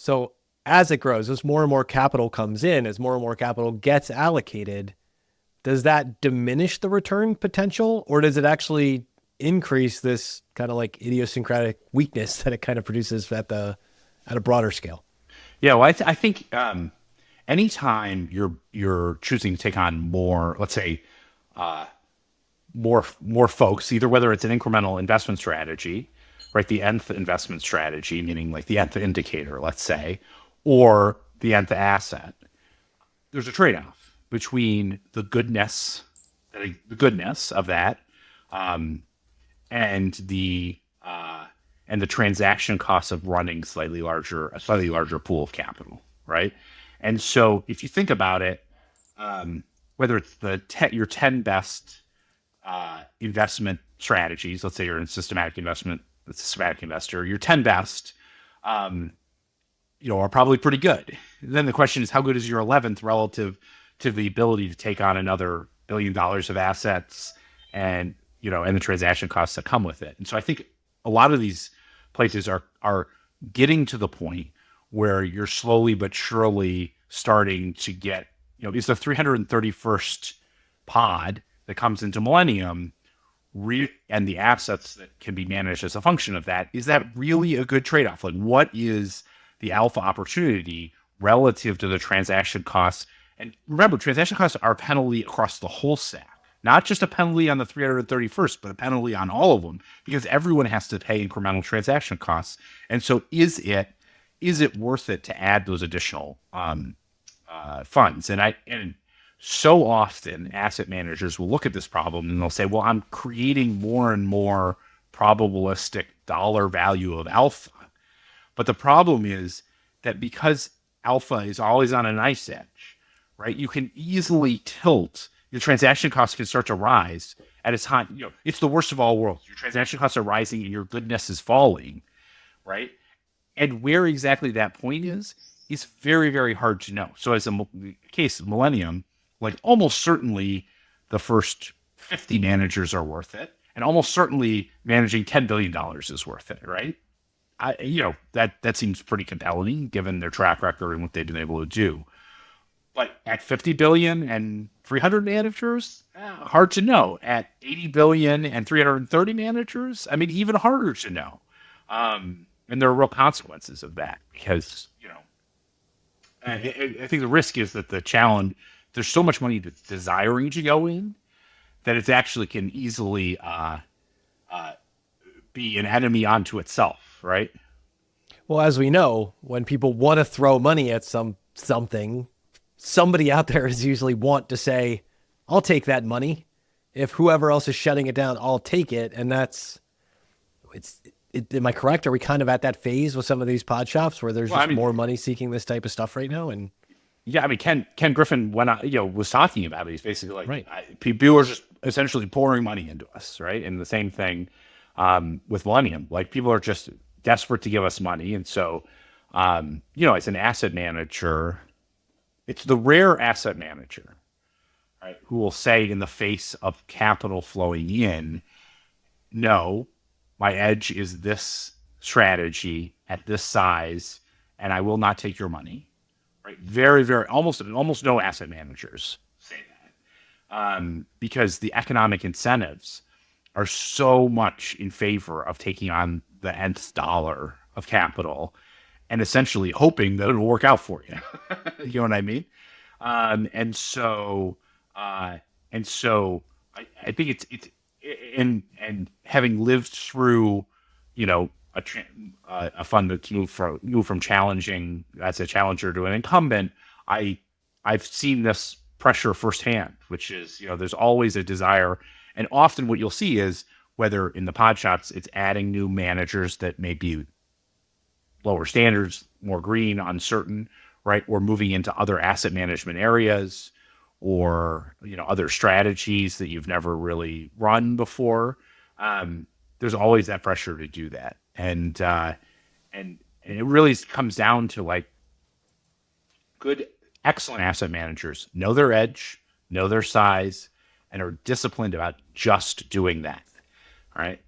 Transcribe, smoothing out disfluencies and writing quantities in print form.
So as it grows, as more and more capital comes in, as more and more capital gets allocated, does that diminish the return potential, or does it actually increase this kind of like idiosyncratic weakness that it kind of produces at a broader scale? Yeah, well, I think anytime you're choosing to take on more, let's say, more folks, either whether it's an incremental investment strategy, right, the nth investment strategy, meaning like the nth indicator, let's say, or the nth asset, there's a trade-off between the goodness of that, um, and the transaction costs of running a slightly larger pool of capital, right? And so if you think about it, whether it's your 10 best investment strategies, let's say you're in a systematic investor, your 10 best, um, are probably pretty good. Then the question is, how good is your 11th relative to the ability to take on another $1 billion of assets and the transaction costs that come with it. And so I think a lot of these places are getting to the point where you're slowly but surely starting to get, is the 331st pod that comes into Millennium and the assets that can be managed as a function of that, is that really a good trade-off? Like, what is the alpha opportunity relative to the transaction costs? And remember, transaction costs are a penalty across the whole stack, not just a penalty on the 331st, but a penalty on all of them, because everyone has to pay incremental transaction costs. And so is it worth it to add those additional funds? And so often asset managers will look at this problem and they'll say, well, I'm creating more and more probabilistic dollar value of alpha. But the problem is that because alpha is always on a nice edge, right? You can easily tilt. Your transaction costs can start to rise at a time. It's the worst of all worlds. Your transaction costs are rising and your goodness is falling, right? And where exactly that point is very, very hard to know. So as a case of Millennium, like almost certainly the first 50 managers are worth it. And almost certainly managing $10 billion is worth it, right? That seems pretty compelling given their track record and what they've been able to do. But at 50 billion and 300 managers, hard to know. At 80 billion and 330 managers, I mean, even harder to know. And there are real consequences of that because, I think the risk is that the challenge, there's so much money that's desiring to go in that it actually can easily be an enemy unto itself, right? Well, as we know, when people want to throw money at something, somebody out there is usually want to say, I'll take that money. If whoever else is shutting it down, I'll take it. And am I correct? Are we kind of at that phase with some of these pod shops where there's Well, I just mean, more money seeking this type of stuff right now? And yeah, I mean, Ken Griffin was talking about it. He's basically like, right. people are just essentially pouring money into us, right? And the same thing with Millennium. Like, people are just desperate to give us money, and so as an asset manager, it's the rare asset manager, right, who will say in the face of capital flowing in, no, my edge is this strategy at this size, and I will not take your money. Right? Very, very, almost no asset managers say that, because the economic incentives are so much in favor of taking on the nth dollar of capital and essentially hoping that it'll work out for you. You know what I mean? And so, I think it's and having lived through, a fund that's moved from challenging as a challenger to an incumbent, I've seen this pressure firsthand, which is, there's always a desire, and often what you'll see is whether in the pod shops it's adding new managers that may be lower standards, more green, uncertain, right, or moving into other asset management areas, or other strategies that you've never really run before. There's always that pressure to do that, and it really comes down to like excellent asset managers know their edge, know their size, and are disciplined about just doing that. All right.